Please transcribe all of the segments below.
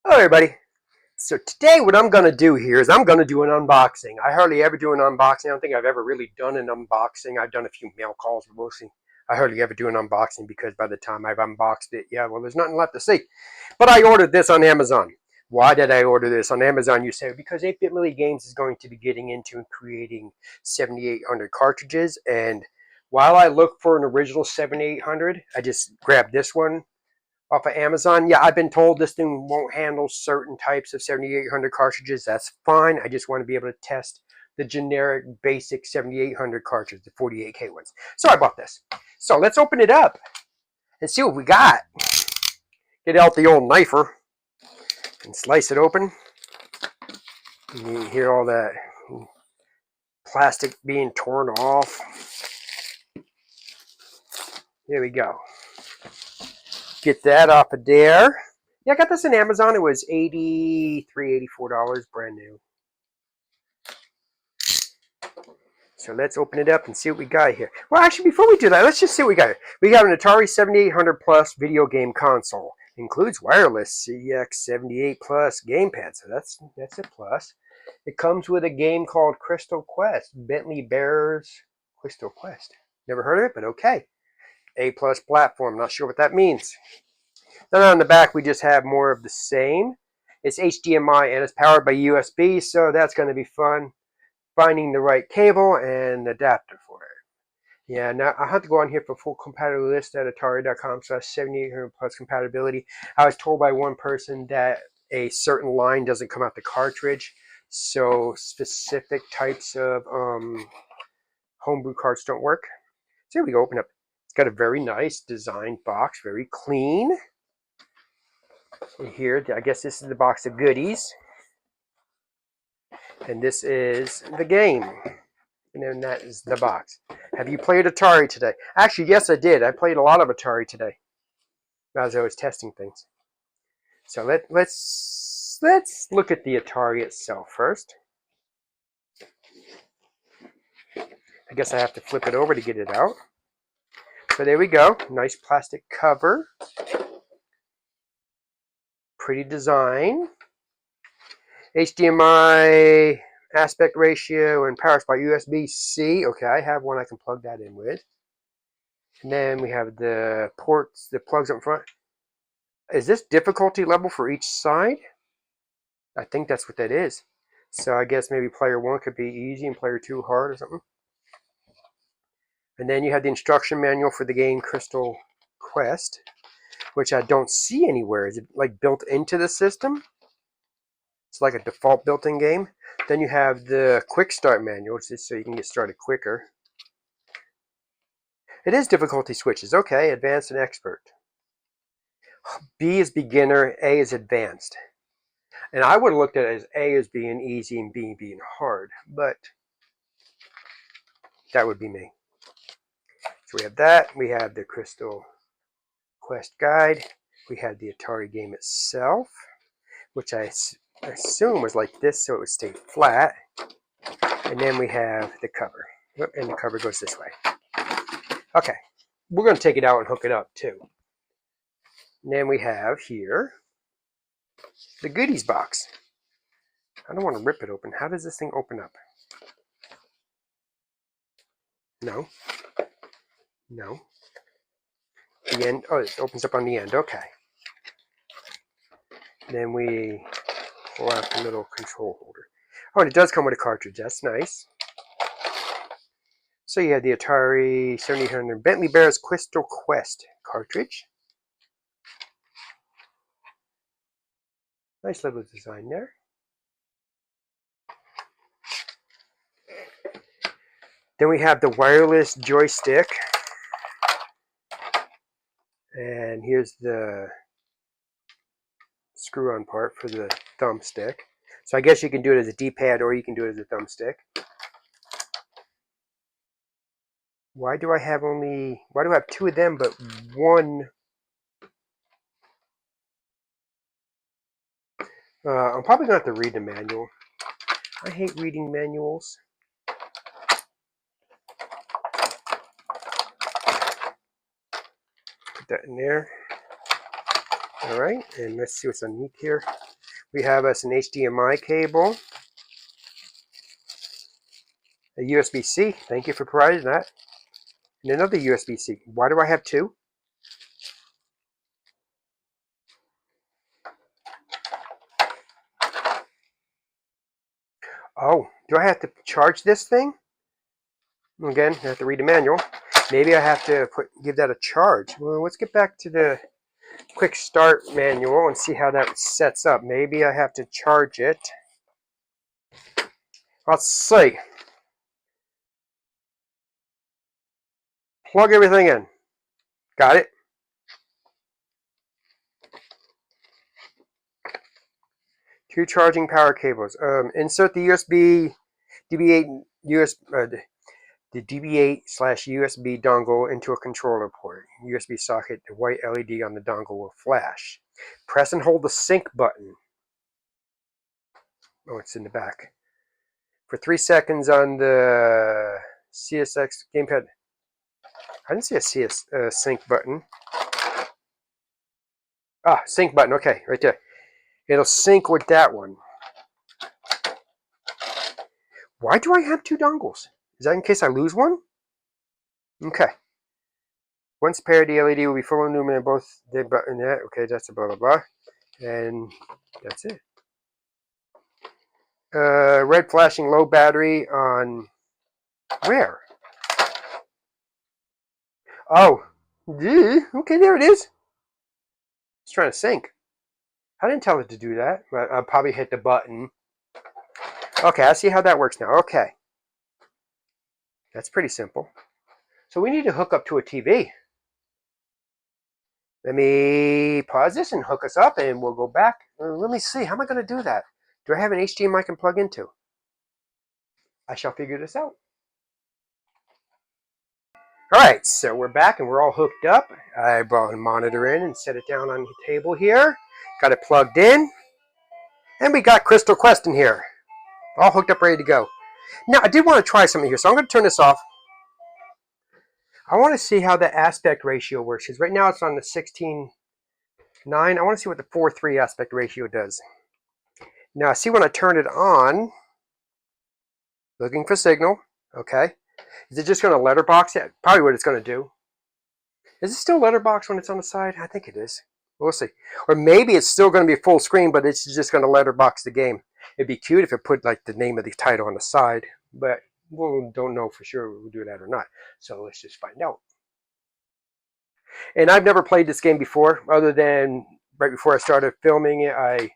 Hello everybody. So today what I'm going to do here is I'm going to do an unboxing. I hardly ever do an unboxing. I don't think I've ever really done an unboxing. I've done a few mail calls, but mostly I hardly ever do an unboxing because by the time I've unboxed it, there's nothing left to see. But I ordered this on Amazon. Why did I order this on Amazon? You say because 8-Bit Milli Games is going to be getting into and creating 7800 cartridges. And while I look for an original 7800, I just grabbed this one off of Amazon. Yeah, I've been told this thing won't handle certain types of 7800 cartridges. That's fine. I just want to be able to test the generic basic 7800 cartridges, the 48K ones. So I bought this. So let's open it up and see what we got. Get out the old knifer and slice it open. You hear all that plastic being torn off. There we go. Get that off of there. Yeah, I got this on Amazon. It was $83, $84, brand new. So let's open it up and see what we got here. Well, actually, before we do that, let's just see what we got here. We got an Atari 7800 Plus video game console. Includes wireless CX78 Plus gamepad, so that's a plus. It comes with a game called Crystal Quest, Bentley Bears Crystal Quest. Never heard of it, but okay. A plus platform, not sure what that means. Then on the back, we just have more of the same. It's HDMI and it's powered by USB, so that's going to be fun. Finding the right cable and adapter for it. Yeah, now I have to go on here for full compatibility list at atari.com/7800 plus compatibility. I was told by one person that a certain line doesn't come out the cartridge, so specific types of homebrew carts don't work. So here we go, open up. It's got a very nice designed box, very clean. And here, I guess this is the box of goodies. And this is the game. And then that is the box. Have you played Atari today? Actually, yes, I did. I played a lot of Atari today as I was testing things. So let's look at the Atari itself first. I guess I have to flip it over to get it out. So there we go. Nice plastic cover. Pretty design. HDMI aspect ratio and power supply USB-C. Okay, I have one I can plug that in with. And then we have the ports, the plugs up front. Is this difficulty level for each side? I think that's what that is. So I guess maybe player 1 could be easy and player 2 hard or something. And then you have the instruction manual for the game Crystal Quest, which I don't see anywhere. Is it like built into the system? It's like a default built-in game. Then you have the quick start manual, just so you can get started quicker. It is difficulty switches. Okay, advanced and expert. B is beginner, A is advanced. And I would have looked at it as A as being easy and B being hard, but that would be me. So we have that. We have the Crystal Quest guide. We have the Atari game itself, which I assume was like this, so it would stay flat. And then we have the cover. And the cover goes this way. Okay, we're going to take it out and hook it up too. And then we have here the goodies box. I don't want to rip it open. How does this thing open up? No. No. The end. Oh, it opens up on the end. Okay. Then we pull out the little control holder. Oh, and it does come with a cartridge. That's nice. So you have the Atari 7800 Bentley Bears Crystal Quest cartridge. Nice little design there. Then we have the wireless joystick. And here's the screw-on part for the thumbstick. So I guess you can do it as a D-pad or you can do it as a thumbstick. Why do I have two of them but one? I'm probably going to have to read the manual. I hate reading manuals. Put that in there. All right, and let's see what's underneath here. We have us an HDMI cable, a USB-C. Thank you for providing that. And another USB-C. Why do I have two? Oh, do I have to charge this thing? Again, I have to read the manual. Maybe I have to give that a charge. Well, let's get back to the quick start manual and see how that sets up. Maybe I have to charge it. Let's see. Plug everything in. Got it? Two charging power cables. Insert the USB DB8 the DB8/USB dongle into a controller port. USB socket, the white LED on the dongle will flash. Press and hold the sync button. Oh, it's in the back. For 3 seconds on the CSX gamepad. I didn't see a sync button. Ah, sync button. Okay, right there. It'll sync with that one. Why do I have two dongles? Is that in case I lose one? Okay. Once paired, the LED will be full illuminated both the button. Okay, that's a blah blah blah. And that's it. Red flashing low battery on where? Oh, okay, there it is. It's trying to sync. I didn't tell it to do that, but I'll probably hit the button. Okay, I see how that works now. Okay. That's pretty simple. So we need to hook up to a TV. Let me pause this and hook us up, and we'll go back. Let me see. How am I going to do that? Do I have an HDMI I can plug into? I shall figure this out. All right, so we're back and we're all hooked up. I brought a monitor in and set it down on the table here. Got it plugged in. And we got Crystal Quest in here. All hooked up, ready to go. Now, I did want to try something here, so I'm going to turn this off. I want to see how the aspect ratio works, because right now it's on the 16:9. I want to see what the 4:3 aspect ratio does. Now, I see when I turn it on, looking for signal, okay. Is it just going to letterbox it? Probably what it's going to do. Is it still letterbox when it's on the side? I think it is. We'll see. Or maybe it's still going to be full screen, but it's just going to letterbox the game. It'd be cute if it put like the name of the title on the side, but we don't know for sure we'll do that or not. So let's just find out. And I've never played this game before, other than right before I started filming it, I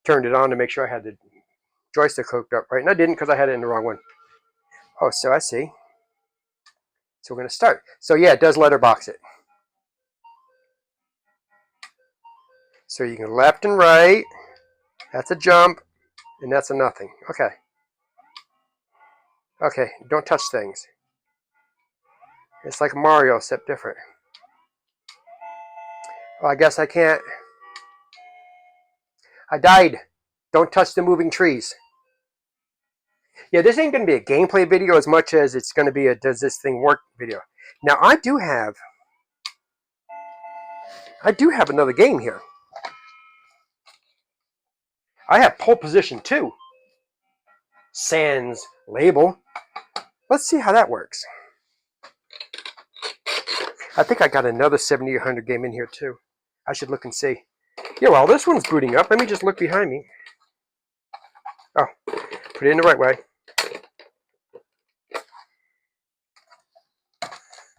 turned it on to make sure I had the joystick hooked up right, and I didn't because I had it in the wrong one. Oh, so I see. So we're going to start. So yeah, it does letterbox it. So you can left and right. That's a jump, and that's a nothing. Okay. Okay, don't touch things. It's like Mario, except different. Oh, I guess I can't. I died. Don't touch the moving trees. Yeah, this ain't going to be a gameplay video as much as it's going to be a does this thing work video. Now, I do have another game here. I have Pole Position 2. Sans label. Let's see how that works. I think I got another 7800 game in here too. I should look and see. Yeah, well, this one's booting up. Let me just look behind me. Oh, put it in the right way.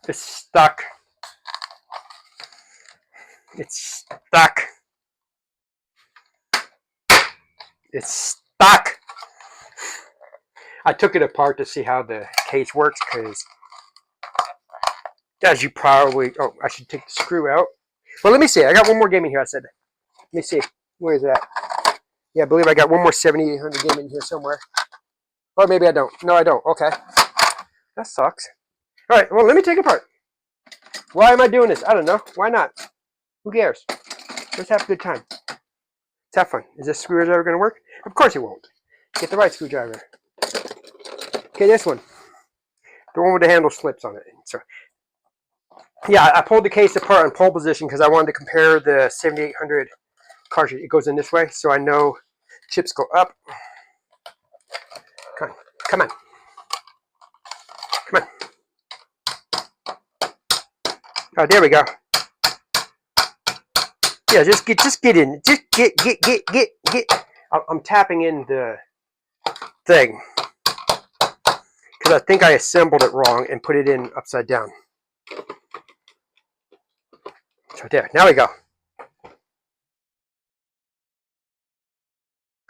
It's stuck. It's stuck. It's stuck. I took it apart to see how the case works because, as you probably, oh, I should take the screw out. Well, let me see. I got one more game in here. I said, let me see. Where is that? Yeah, I believe I got one more 7800 game in here somewhere. Or maybe I don't. No, I don't. Okay. That sucks. All right. Well, let me take it apart. Why am I doing this? I don't know. Why not? Who cares? Let's have a good time. Let's have fun. Is this screwdriver going to work? Of course it won't. Get the right screwdriver. Okay, this one. The one with the handle slips on it. So, yeah, I pulled the case apart on pole position because I wanted to compare the 7800 cartridge. It goes in this way, so I know Chips go up. Come on. Come on. Come on. Oh, there we go. Yeah, just get in. Just get. I'm tapping in the thing because I think I assembled it wrong and put it in upside down. So there. Now we go.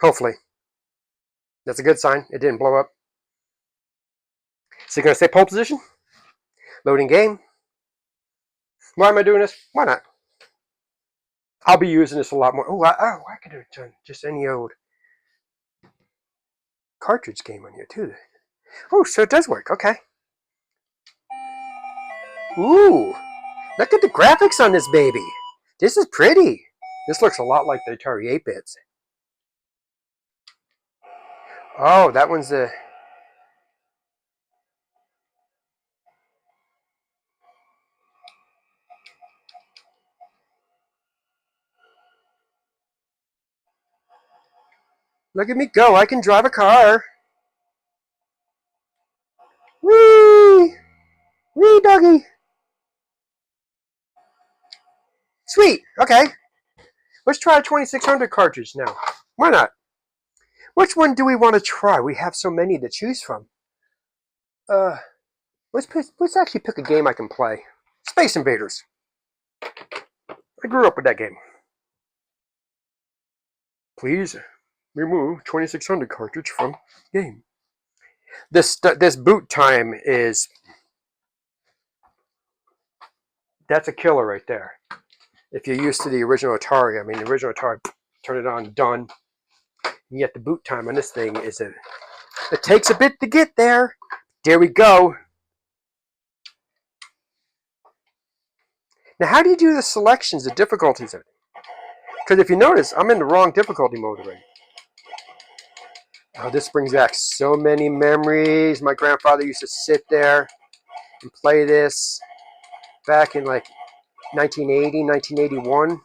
Hopefully. That's a good sign. It didn't blow up. So you're going to say pole position? Loading game. Why am I doing this? Why not? I'll be using this a lot more. I could have done just any old cartridge game on here too. Oh, so it does work. Okay. Ooh, look at the graphics on this baby. This is pretty. This looks a lot like the Atari 8-bits. Oh, that one's the... Look at me go. I can drive a car. Whee! Whee, doggy. Sweet. Okay. Let's try a 2600 cartridge now. Why not? Which one do we want to try? We have so many to choose from. Let's actually pick a game I can play. Space Invaders. I grew up with that game. Please remove 2600 cartridge from game. This boot time is... That's a killer right there. If you're used to the original Atari, I mean, the original Atari, turn it on, done. And yet the boot time on this thing is it takes a bit to get there. There we go. Now, how do you do the selections, the difficulties of it? Because if you notice, I'm in the wrong difficulty mode already. Oh, this brings back so many memories. My grandfather used to sit there and play this back in like 1980, 1981.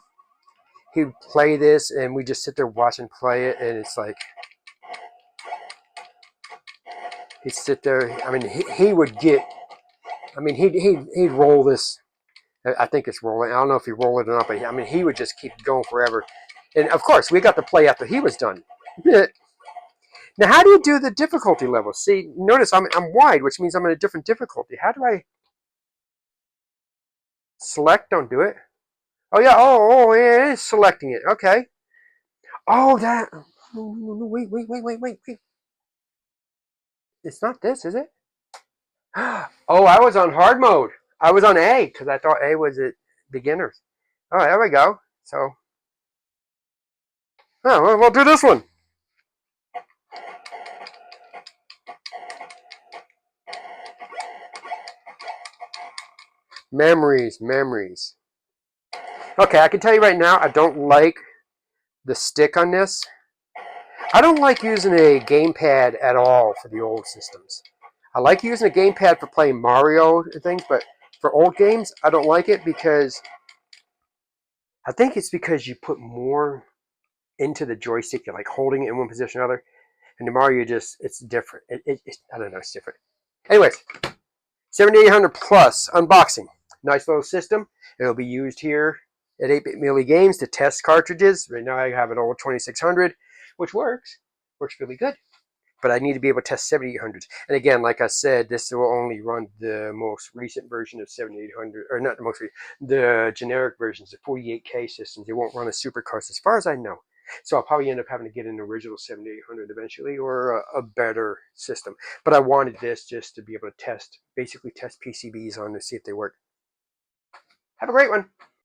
He would play this, and we just sit there watch and play it, and it's like he'd sit there. I mean, he would get. I mean, he'd roll this. I think it's rolling. I don't know if he rolled it or not, but I mean, he would just keep going forever. And of course, we got to play after he was done. Now, how do you do the difficulty level? See, notice I'm wide, which means I'm in a different difficulty. How do I select? Don't do it. Oh yeah. Yeah. It is selecting it. Okay. Oh, that. No, wait. It's not this, is it? Oh, I was on hard mode. I was on A because I thought A was at beginners. Oh, there we go. So, oh, we'll do this one. Memories. Okay, I can tell you right now, I don't like the stick on this. I don't like using a gamepad at all for the old systems. I like using a gamepad for playing Mario and things, but for old games, I don't like it because I think it's because you put more into the joystick. You're like holding it in one position or another. And the Mario it's different. I don't know, it's different. Anyways, 7800 plus unboxing. Nice little system. It'll be used here at 8-Bit Milli Games to test cartridges. Right now I have an old 2600, which works really good. But I need to be able to test 7800s. And again, like I said, this will only run the most recent version of 7800, or not the most recent, the generic versions, the 48K systems. It won't run a supercards as far as I know. So I'll probably end up having to get an original 7800 eventually, or a better system. But I wanted this just to be able to basically test PCBs on to see if they work. Have a great one.